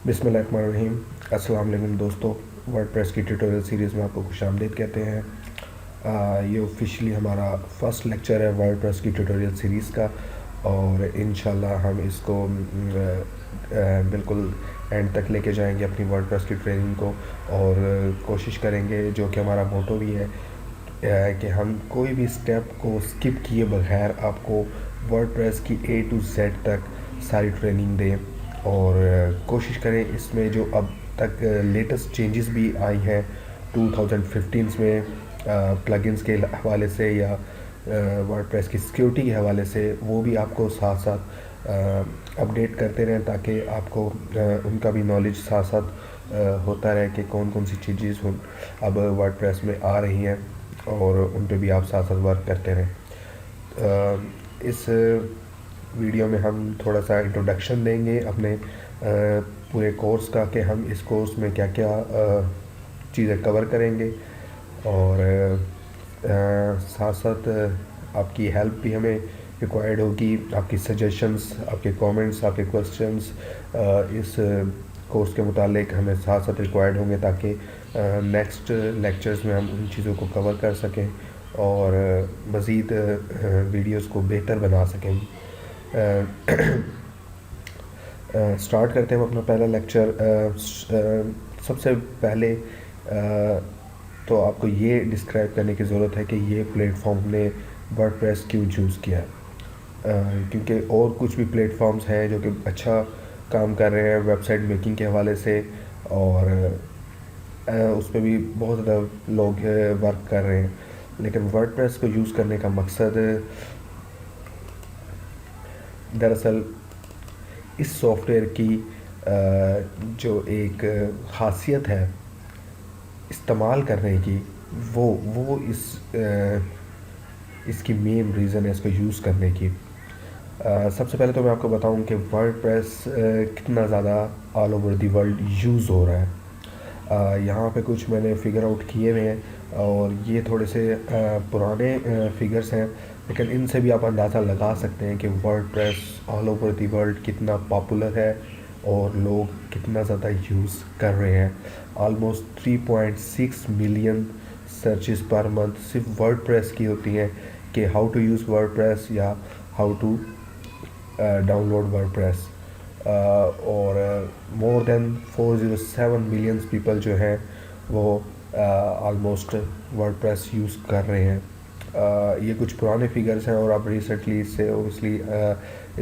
बिस्मिल्लाहिर्रहमानिर्रहीम। अस्सलाम वालेकुम दोस्तों, वर्डप्रेस की ट्यूटोरियल सीरीज़ में आपको खुशामदीद कहते हैं। ये ऑफिशियली हमारा फर्स्ट लेक्चर है वर्डप्रेस की ट्यूटोरियल सीरीज़ का, और इंशाल्लाह हम इसको बिल्कुल एंड तक लेके जाएंगे अपनी वर्डप्रेस की ट्रेनिंग को, और कोशिश करेंगे, जो कि हमारा मोटो भी है, कि हम कोई भी स्टेप को स्किप किए बगैर आपको वर्डप्रेस की A to Z तक सारी ट्रेनिंग दें। और कोशिश करें इसमें जो अब तक लेटेस्ट चेंजेस भी आई हैं 2015 में प्लगइन्स के हवाले से या वर्डप्रेस की सिक्योरिटी के हवाले से, वो भी आपको साथ साथ अपडेट करते रहें, ताकि आपको उनका भी नॉलेज साथ साथ होता रहे कि कौन कौन सी चीज़ें अब वर्डप्रेस में आ रही हैं, और उन पर भी आप साथ साथ वर्क करते रहें। इस वीडियो में हम थोड़ा सा इंट्रोडक्शन देंगे अपने पूरे कोर्स का, कि हम इस कोर्स में क्या क्या चीज़ें कवर करेंगे, और साथ साथ आपकी हेल्प भी हमें रिक्वायर्ड होगी। आपकी सजेशंस, आपके कमेंट्स, आपके क्वेश्चंस इस कोर्स के मुतालिक हमें साथ साथ रिक्वायर्ड होंगे, ताकि नेक्स्ट लेक्चर्स में हम उन चीज़ों को कवर कर सकें और मज़ीद वीडियोस को बेहतर बना सकें। स्टार्ट करते हैं हम अपना पहला लेक्चर। सबसे पहले तो आपको ये डिस्क्राइब करने की ज़रूरत है कि ये प्लेटफॉर्म ने वर्डप्रेस क्यों चूज़ किया है, क्योंकि और कुछ भी प्लेटफॉर्म्स हैं जो कि अच्छा काम कर रहे हैं वेबसाइट मेकिंग के हवाले से, और उस पर भी बहुत ज़्यादा लोग वर्क कर रहे हैं। लेकिन वर्डप्रेस को यूज़ करने का मकसद दरअसल इस सॉफ्टवेयर की जो एक ख़ासियत है इस्तेमाल करने की, वो इसकी मेन रीज़न है इसको यूज़ करने की। सबसे पहले तो मैं आपको बताऊं कि वर्डप्रेस कितना ज़्यादा all over the world use हो रहा है। यहाँ पे कुछ मैंने फ़िगर आउट किए हुए हैं, और ये थोड़े से पुराने फिगर्स हैं, लेकिन इनसे भी आप अंदाज़ा लगा सकते हैं कि WordPress all over the world कितना पॉपुलर है और लोग कितना ज़्यादा यूज़ कर रहे हैं। Almost 3.6 million searches per month सिर्फ वर्डप्रेस की होती हैं, कि हाउ टू यूज़ वर्डप्रेस या हाउ टू डाउनलोड वर्डप्रेस। और मोर देन 407 मिलियन पीपल जो हैं वो ऑलमोस्ट वर्डप्रेस यूज़ कर रहे हैं। ये कुछ पुराने फिगर्स हैं, और अब रिसेंटली इससे ओबियसली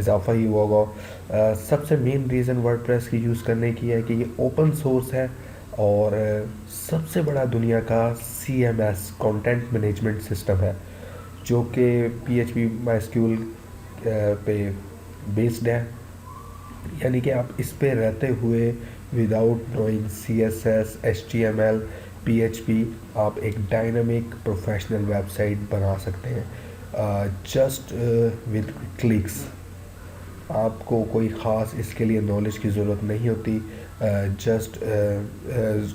इजाफा ही हुआ होगा। सबसे मेन रीज़न वर्डप्रेस की यूज़ करने की है कि ये ओपन सोर्स है, और सबसे बड़ा दुनिया का CMS कंटेंट मैनेजमेंट सिस्टम है, जो कि PHP MySQL पे बेस्ड है। यानी कि आप इस पे रहते हुए without knowing CSS, HTML, PHP आप एक डायनामिक प्रोफेशनल वेबसाइट बना सकते हैं जस्ट विद क्लिक्स। आपको कोई ख़ास इसके लिए नॉलेज की ज़रूरत नहीं होती, जस्ट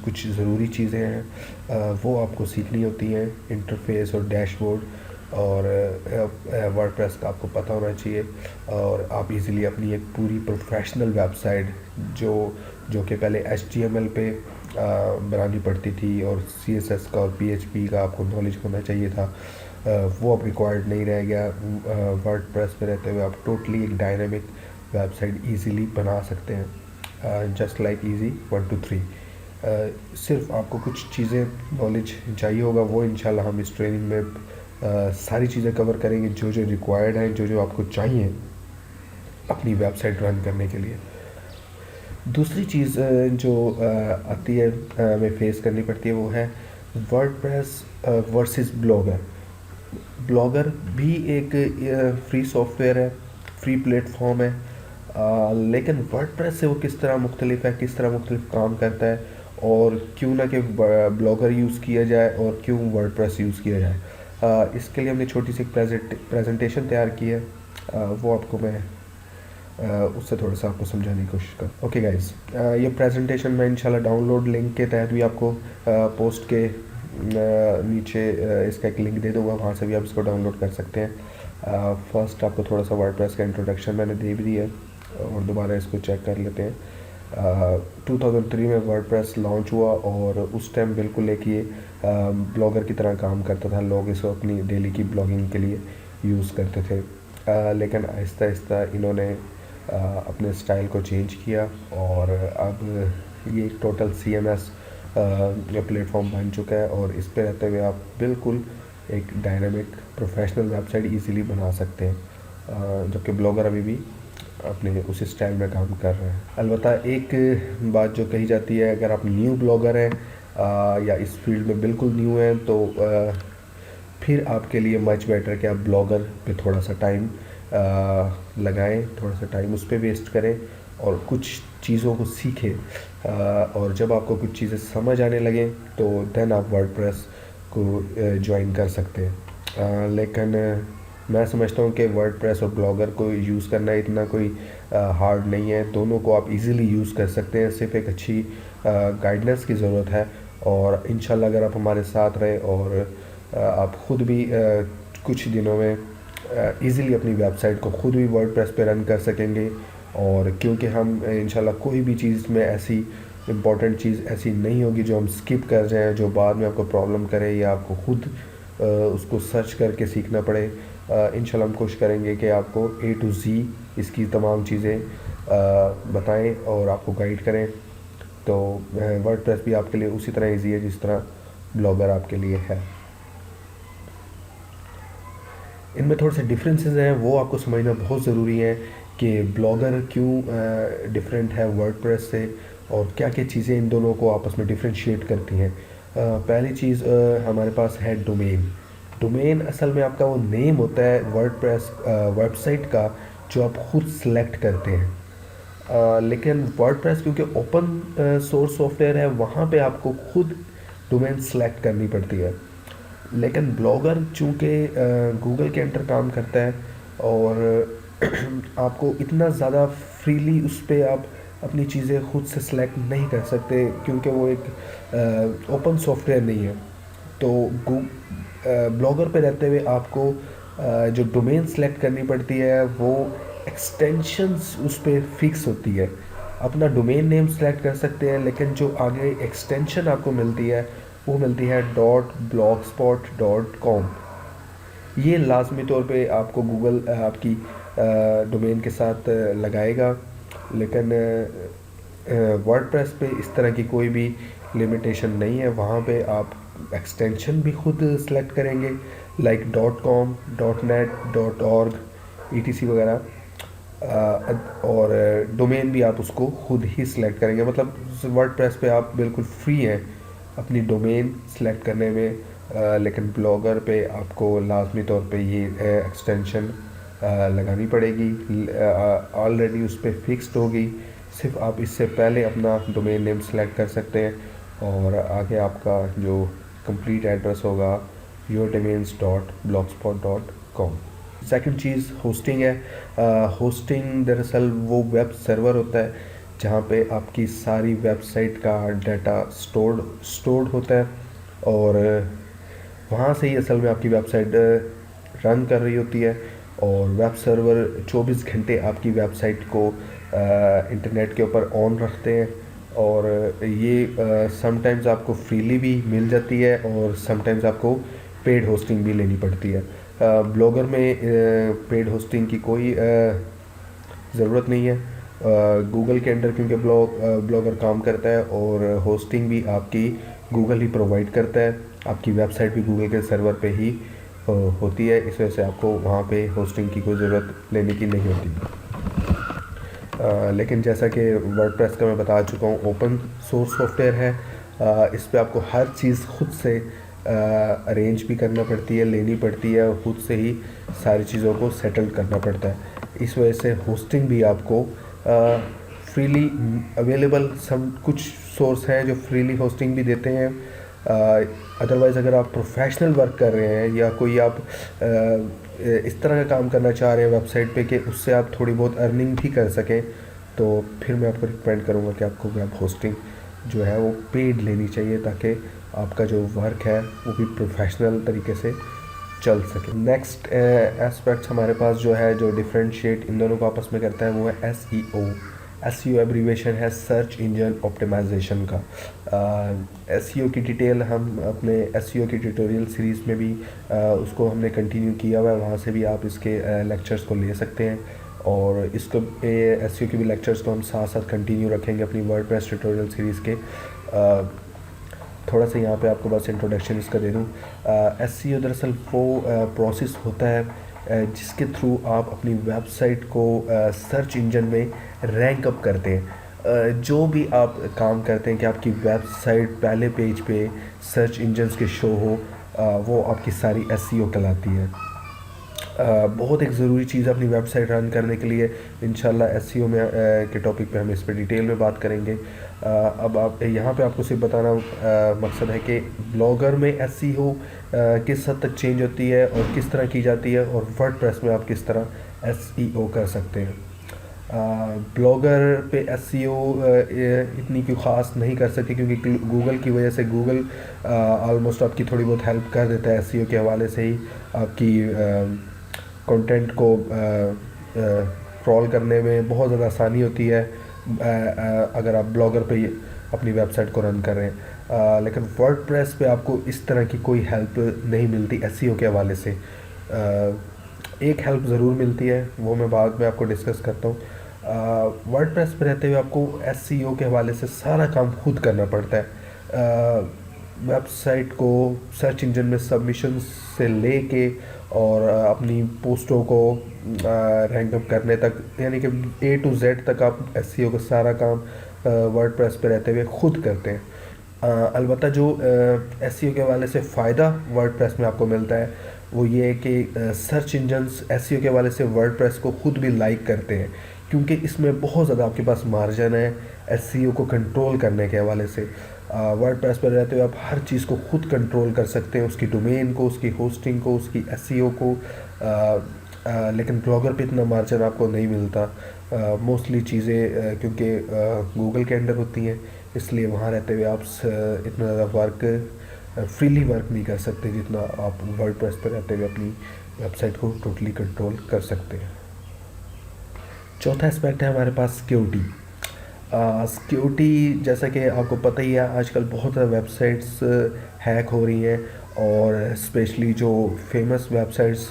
कुछ ज़रूरी चीज़ें हैं वो आपको सीखनी होती हैं, इंटरफेस और डैशबोर्ड, और वर्डप्रेस का आपको पता होना चाहिए, और आप इजीली अपनी एक पूरी प्रोफेशनल वेबसाइट जो कि पहले HTML पे बनानी पड़ती थी, और CSS का और PHP का आपको नॉलेज होना चाहिए था, वो अब रिक्वायर्ड नहीं रह गया। वर्डप्रेस पे रहते हुए आप टोटली एक डायनामिक वेबसाइट इजीली बना सकते हैं, जस्ट लाइक इजी 1 2 3। सिर्फ आपको कुछ चीज़ें नॉलेज चाहिए होगा, वो इंशाल्लाह हम इस ट्रेनिंग में सारी चीज़ें कवर करेंगे, जो जो रिक्वायर्ड हैं, जो जो आपको चाहिए अपनी वेबसाइट रन करने के लिए। दूसरी चीज़ जो आती है, हमें फेस करनी पड़ती है, वो है वर्डप्रेस वर्सेस ब्लॉगर। ब्लॉगर भी एक फ्री सॉफ्टवेयर है, फ्री प्लेटफॉर्म है, लेकिन वर्डप्रेस से वो किस तरह मुख्तलिफ है, किस तरह मुख्तलिफ काम करता है, और क्यों ना कि ब्लॉगर यूज़ किया जाए और क्यों वर्डप्रेस यूज़ किया जाए। इसके लिए हमने छोटी सी प्रेजेंटेशन तैयार की है, वो आपको मैं उससे थोड़ा सा आपको समझाने की कोशिश कर। ओके गाइस, ये प्रेजेंटेशन मैं इंशाल्लाह डाउनलोड लिंक के तहत भी आपको पोस्ट के नीचे इसका एक लिंक दे दूँगा, वहाँ से भी आप इसको डाउनलोड कर सकते हैं। फर्स्ट आपको थोड़ा सा वर्डप्रेस का इंट्रोडक्शन मैंने दे भी दिया है, और दोबारा इसको चेक कर लेते हैं। 2003 में वर्डप्रेस लॉन्च हुआ और उस टाइम बिल्कुल एक ये ब्लॉगर की तरह काम करता था। लोग इसको अपनी डेली की ब्लॉगिंग के लिए यूज़ करते थे। लेकिन आहिस्ता आहिस्ता इन्होंने अपने स्टाइल को चेंज किया और अब ये एक टोटल CMS प्लेटफॉर्म बन चुका है और इस पे रहते हुए आप बिल्कुल एक डायनामिक प्रोफेशनल वेबसाइट इजीली बना सकते हैं, जबकि ब्लॉगर अभी भी अपने उसी स्टाइल में काम कर रहे हैं। अलबत्ता एक बात जो कही जाती है, अगर आप न्यू ब्लॉगर हैं या इस फील्ड में बिल्कुल न्यू हैं तो फिर आपके लिए मच बेटर कि आप ब्लॉगर पे थोड़ा सा टाइम लगाएं, थोड़ा सा टाइम उस पर वेस्ट करें और कुछ चीज़ों को सीखें। और जब आपको कुछ चीज़ें समझ आने लगें तो देन आप वर्डप्रेस को ज्वाइन कर सकते हैं। लेकिन मैं समझता हूँ कि वर्डप्रेस और ब्लॉगर को यूज़ करना इतना कोई हार्ड नहीं है। दोनों को आप इजीली यूज़ कर सकते हैं, सिर्फ एक अच्छी गाइडेंस की ज़रूरत है। और इंशाल्लाह अगर आप हमारे साथ रहे और आप ख़ुद भी कुछ दिनों में इजीली अपनी वेबसाइट को ख़ुद भी वर्डप्रेस पे रन कर सकेंगे। और क्योंकि हम इंशाल्लाह कोई भी चीज़ में ऐसी इम्पॉर्टेंट चीज़ ऐसी नहीं होगी जो हम स्किप कर जाएं, जो बाद में आपको प्रॉब्लम करे या आपको ख़ुद उसको सर्च करके सीखना पड़े। इंशाल्लाह हम कोशिश करेंगे कि आपको A to Z इसकी तमाम चीज़ें बताएं और आपको गाइड करें। तो वर्डप्रेस भी आपके लिए उसी तरह ईजी है जिस तरह ब्लॉगर आपके लिए है। इनमें थोड़े से डिफरेंसेस हैं, वो आपको समझना बहुत ज़रूरी है कि ब्लॉगर क्यों डिफरेंट है वर्डप्रेस से और क्या क्या चीज़ें इन दोनों को आपस में डिफरेंशिएट करती हैं। पहली चीज़ हमारे पास है डोमेन। डोमेन असल में आपका वो नेम होता है वर्डप्रेस वेबसाइट का जो आप ख़ुद सेलेक्ट करते हैं। लेकिन वर्डप्रेस क्योंकि ओपन सोर्स सॉफ्टवेयर है, वहाँ पे आपको खुद डोमेन सेलेक्ट करनी पड़ती है। लेकिन ब्लॉगर चूँकि गूगल के अंडर काम करता है और आपको इतना ज़्यादा फ्रीली उस पर आप अपनी चीज़ें खुद से सिलेक्ट नहीं कर सकते क्योंकि वो एक ओपन सॉफ्टवेयर नहीं है। तो ब्लॉगर पे रहते हुए आपको जो डोमेन सेलेक्ट करनी पड़ती है वो एक्सटेंशंस उस पर फिक्स होती है। अपना डोमेन नेम सेलेक्ट कर सकते हैं लेकिन जो आगे एक्सटेंशन आपको मिलती है वो मिलती है .blogspot.com। ये लाजमी तौर पे आपको गूगल आपकी डोमेन के साथ लगाएगा। लेकिन वर्डप्रेस पे इस तरह की कोई भी लिमिटेशन नहीं है। वहाँ पे आप एक्सटेंशन भी खुद सेलेक्ट करेंगे like .com, .net, .org, etc वगैरह, और डोमेन भी आप उसको खुद ही सिलेक्ट करेंगे। मतलब वर्डप्रेस पे आप बिल्कुल फ्री हैं अपनी डोमेन सेलेक्ट करने में। लेकिन ब्लॉगर पे आपको लाजमी तौर पे ये एक्सटेंशन लगानी पड़ेगी, ऑलरेडी उस पर फिक्स्ड होगी। सिर्फ आप इससे पहले अपना डोमेन नेम सेलेक्ट कर सकते हैं और आगे आपका जो कंप्लीट एड्रेस होगा yourdomains.blogspot.com। सेकंड चीज़ होस्टिंग है। होस्टिंग दरअसल वो वेब सर्वर होता है जहाँ पे आपकी सारी वेबसाइट का डाटा स्टोर्ड होता है और वहाँ से ही असल में आपकी वेबसाइट रन कर रही होती है। और वेब सर्वर 24 घंटे आपकी वेबसाइट को इंटरनेट के ऊपर ऑन रखते हैं और ये समटाइम्स आपको फ्रीली भी मिल जाती है और समटाइम्स आपको पेड होस्टिंग भी लेनी पड़ती है। ब्लॉगर में पेड होस्टिंग की कोई ज़रूरत नहीं है। गूगल के अंडर क्योंकि ब्लॉगर काम करता है और होस्टिंग भी आपकी गूगल ही प्रोवाइड करता है। आपकी वेबसाइट भी गूगल के सर्वर पे ही होती है, इस वजह से आपको वहाँ पे होस्टिंग की कोई ज़रूरत लेने की नहीं होती। लेकिन जैसा कि वर्डप्रेस का मैं बता चुका हूँ ओपन सोर्स सॉफ्टवेयर है। इस पे आपको हर चीज़ खुद से अरेंज भी करना पड़ती है, लेनी पड़ती है और ख़ुद से ही सारी चीज़ों को सेटल करना पड़ता है। इस वजह से होस्टिंग भी आपको फ्रीली अवेलेबल, सम कुछ सोर्स हैं जो फ्रीली होस्टिंग भी देते हैं। अदरवाइज़ अगर आप प्रोफेशनल वर्क कर रहे हैं या कोई आप इस तरह का काम करना चाह रहे हैं वेबसाइट पे कि उससे आप थोड़ी बहुत अर्निंग भी कर सकें, तो फिर मैं आपको रिकमेंड करूँगा कि आपको वेब होस्टिंग जो है वो पेड लेनी चाहिए ताकि आपका जो वर्क है वो भी प्रोफेशनल तरीके से चल सके। नेक्स्ट एस्पेक्ट हमारे पास जो है जो डिफरेंशिएट इन दोनों को आपस में करता है वो है SEO। एसईओ एब्रीवेशन है सर्च इंजन ऑप्टिमाइजेशन का। एसईओ की डिटेल हम अपने एसईओ की ट्यूटोरियल सीरीज़ में भी उसको हमने कंटिन्यू किया हुआ है, वहाँ से भी आप इसके लेक्चर्स को ले सकते हैं। और इसको एसईओ के भी लेक्चर्स को हम साथ साथ कंटिन्यू रखेंगे अपनी वर्डप्रेस ट्यूटोरियल सीरीज़ के। थोड़ा सा यहाँ पे आपको बस इंट्रोडक्शन इसका दे दूँ। एसईओ दरअसल वो प्रोसेस होता है जिसके थ्रू आप अपनी वेबसाइट को सर्च इंजन में रैंक अप करते हैं। जो भी आप काम करते हैं कि आपकी वेबसाइट पहले पेज पे सर्च इंजन्स के शो हो, वो आपकी सारी एसईओ कहलाती है। बहुत एक ज़रूरी चीज़ है अपनी वेबसाइट रन करने के लिए। इंशाल्लाह एसईओ में के टॉपिक पे हम इस पर डिटेल में बात करेंगे। अब आप यहाँ पे आपको सिर्फ बताना मकसद है कि ब्लॉगर में एसईओ किस हद तक चेंज होती है और किस तरह की जाती है, और वर्डप्रेस में आप किस तरह एसईओ कर सकते हैं। ब्लॉगर पे एसईओ इतनी कोई ख़ास नहीं कर सकती, क्योंकि गूगल की वजह से गूगल ऑलमोस्ट आपकी थोड़ी बहुत हेल्प कर देता है एसईओ के हवाले से ही। आपकी कंटेंट को क्रॉल करने में बहुत ज़्यादा आसानी होती है अगर आप ब्लॉगर पे अपनी वेबसाइट को रन कर रहे हैं। लेकिन वर्डप्रेस पे आपको इस तरह की कोई हेल्प नहीं मिलती एसईओ के हवाले से। एक हेल्प ज़रूर मिलती है, वो मैं बाद में आपको डिस्कस करता हूँ। वर्डप्रेस पे रहते हुए आपको एसईओ के हवाले से सारा काम खुद करना पड़ता है। वेबसाइट को सर्च इंजन में सबमिशन से लेके और अपनी पोस्टों को रैंक अप करने तक, यानी कि A to Z तक आप एसईओ का सारा काम वर्डप्रेस पे रहते हुए खुद करते हैं। अलबत्ता जो एसईओ के हवाले से फ़ायदा वर्डप्रेस में आपको मिलता है वो ये है कि सर्च इंजन्स एसईओ के हवाले से वर्डप्रेस को खुद भी लाइक करते हैं, क्योंकि इसमें बहुत ज़्यादा आपके पास मार्जिन है एसईओ को कंट्रोल करने के हवाले से। वर्डप्रेस पर रहते हुए आप हर चीज़ को खुद कंट्रोल कर सकते हैं, उसकी डोमेन को, उसकी होस्टिंग को, उसकी एसईओ को। लेकिन ब्लॉगर पे इतना मार्जिन आपको नहीं मिलता। मोस्टली चीज़ें क्योंकि गूगल के अंडर होती हैं, इसलिए वहाँ रहते हुए आप इतना ज़्यादा वर्क फ्रीली वर्क नहीं कर सकते जितना आप वर्डप्रेस पर रहते हुए अपनी वेबसाइट को टोटली कंट्रोल कर सकते हैं। चौथा एस्पेक्ट है हमारे पास सिक्योरिटी। सिक्योरिटी जैसा कि आपको पता ही है, आजकल बहुत ज़्यादा वेबसाइट्स हैक हो रही हैं, और स्पेशली जो फेमस वेबसाइट्स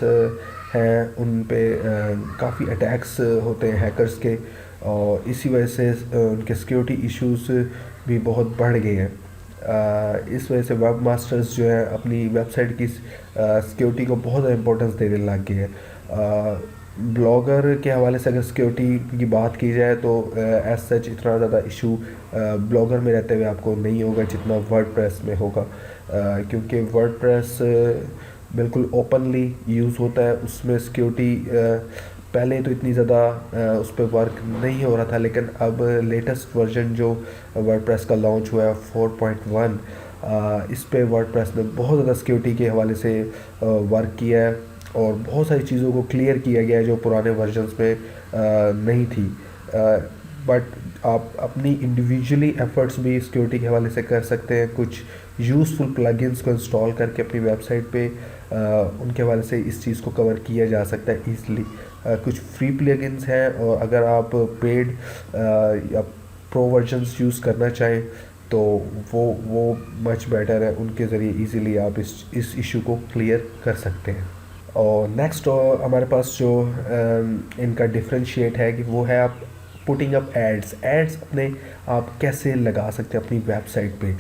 हैं उन पे काफ़ी अटैक्स होते हैं हैकर्स के, और इसी वजह से उनके सिक्योरिटी इश्यूज भी बहुत बढ़ गए हैं। इस वजह से वेब मास्टर्स जो है अपनी वेबसाइट की सिक्योरिटी को बहुत ज़्यादा इंपॉर्टेंस देने लग गए हैं। ब्लॉगर के हवाले से अगर सिक्योरिटी की बात की जाए तो एज सच इतना ज़्यादा इशू ब्लॉगर में रहते हुए आपको नहीं होगा जितना वर्डप्रेस में होगा, क्योंकि वर्डप्रेस बिल्कुल ओपनली यूज़ होता है। उसमें सिक्योरिटी पहले तो इतनी ज़्यादा उस पर वर्क नहीं हो रहा था, लेकिन अब लेटेस्ट वर्जन जो वर्डप्रेस का लॉन्च हुआ है 4.1, इस पे वर्डप्रेस ने बहुत ज़्यादा सिक्योरिटी के हवाले से वर्क किया है, और बहुत सारी चीज़ों को क्लियर किया गया है जो पुराने वर्जन्स में नहीं थी। बट आप अपनी इंडिविजुअली एफर्ट्स भी सिक्योरिटी के हवाले से कर सकते हैं। कुछ यूज़फुल प्लगइन्स को इंस्टॉल करके अपनी वेबसाइट पे उनके हवाले से इस चीज़ को कवर किया जा सकता है ईज़िली। कुछ फ्री प्लगइन्स हैं, और अगर आप पेड या प्रो वर्जन्स यूज़ करना चाहें तो वो मच बेटर है, उनके ज़रिए ईज़िली आप इस इशू को क्लियर कर सकते हैं। और नेक्स्ट हमारे पास जो इनका डिफरेंशिएट है कि वो है आप पुटिंग अप एड्स अपने आप कैसे लगा सकते हैं अपनी वेबसाइट पे।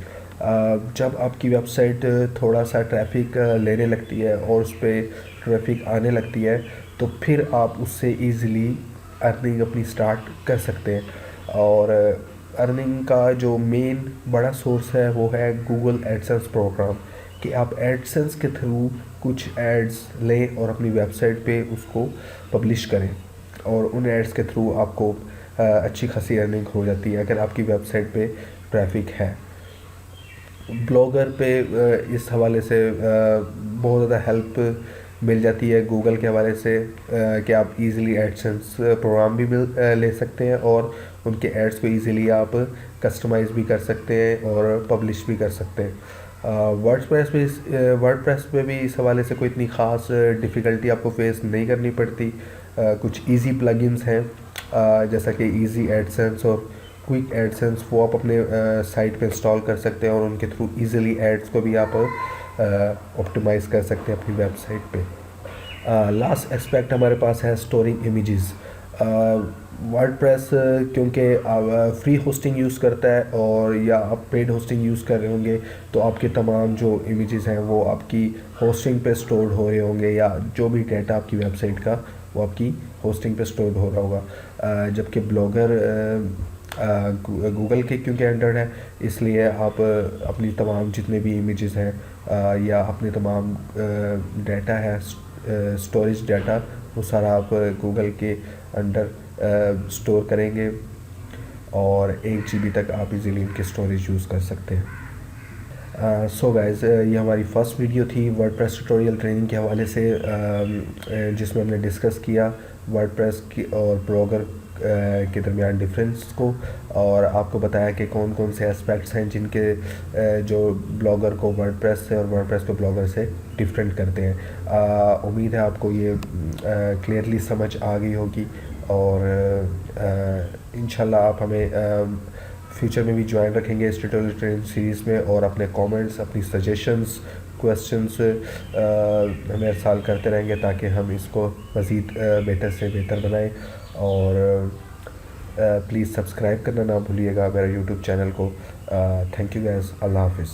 जब आपकी वेबसाइट थोड़ा सा ट्रैफिक लेने लगती है और उस पर ट्रैफिक आने लगती है, तो फिर आप उससे ईज़िली अर्निंग अपनी स्टार्ट कर सकते हैं। और अर्निंग का जो मेन बड़ा सोर्स है वो है गूगल एडसेंस प्रोग्राम, कि आप एडसेंस के थ्रू कुछ एड्स लें और अपनी वेबसाइट पे उसको पब्लिश करें, और उन एड्स के थ्रू आपको अच्छी खासी अर्निंग हो जाती है अगर आपकी वेबसाइट पे ट्रैफिक है। ब्लॉगर पे इस हवाले से बहुत ज़्यादा हेल्प मिल जाती है गूगल के हवाले से, कि आप इजीली एडसेंस प्रोग्राम भी ले सकते हैं, और उनके एड्स को इजीली आप कस्टमाइज़ भी कर सकते हैं और पब्लिश भी कर सकते हैं। वर्डप्रेस पे भी इस हवाले से कोई इतनी ख़ास डिफ़िकल्टी आपको फेस नहीं करनी पड़ती। कुछ इजी प्लगइन्स हैं जैसा कि इजी एडसेंस और क्विक एडसेंस, वो आप अपने साइट पे इंस्टॉल कर सकते हैं और उनके थ्रू इजीली एड्स को भी आप ऑप्टिमाइज़ कर सकते हैं अपनी वेबसाइट पे। लास्ट एस्पेक्ट हमारे पास है स्टोरिंग इमेजेस। वर्डप्रेस क्योंकि फ्री होस्टिंग यूज़ करता है, और या आप पेड होस्टिंग यूज़ कर रहे होंगे तो आपके तमाम जो इमेजेस हैं वो आपकी होस्टिंग पे स्टोर्ड हो रहे होंगे, या जो भी डेटा आपकी वेबसाइट का वो आपकी होस्टिंग पे स्टोर्ड हो रहा होगा। जबकि ब्लॉगर गूगल के क्योंकि अंडर है, इसलिए आप अपनी तमाम जितने भी इमेजेस हैं या अपने तमाम डाटा है, स्टोरेज डाटा, वो सारा आप गूगल के अंडर स्टोर करेंगे और 1 GB तक आप इजीली इनके स्टोरेज यूज़ कर सकते हैं। सो गाइस, ये हमारी फर्स्ट वीडियो थी वर्डप्रेस ट्यूटोरियल ट्रेनिंग के हवाले से, जिसमें हमने डिस्कस किया वर्डप्रेस की और ब्लॉगर के दरमियान डिफरेंस को, और आपको बताया कि कौन कौन से एस्पेक्ट्स हैं जिनके जो ब्लॉगर को वर्डप्रेस से और वर्डप्रेस को ब्लॉगर से डिफरेंट करते हैं। उम्मीद है आपको ये क्लियरली समझ आ गई होगी, और इंशाल्लाह आप हमें फ्यूचर में भी ज्वाइन रखेंगे इस ट्यूटोरियल ट्रेनिंग सीरीज़ में, और अपने कमेंट्स, अपनी सजेशंस, क्वेश्चंस हमें अरसाल करते रहेंगे ताकि हम इसको मज़ीद बेहतर से बेहतर बनाएं। और प्लीज़ सब्सक्राइब करना ना भूलिएगा मेरा यूट्यूब चैनल को। थैंक यू गाइस, अल्लाह हाफिज़।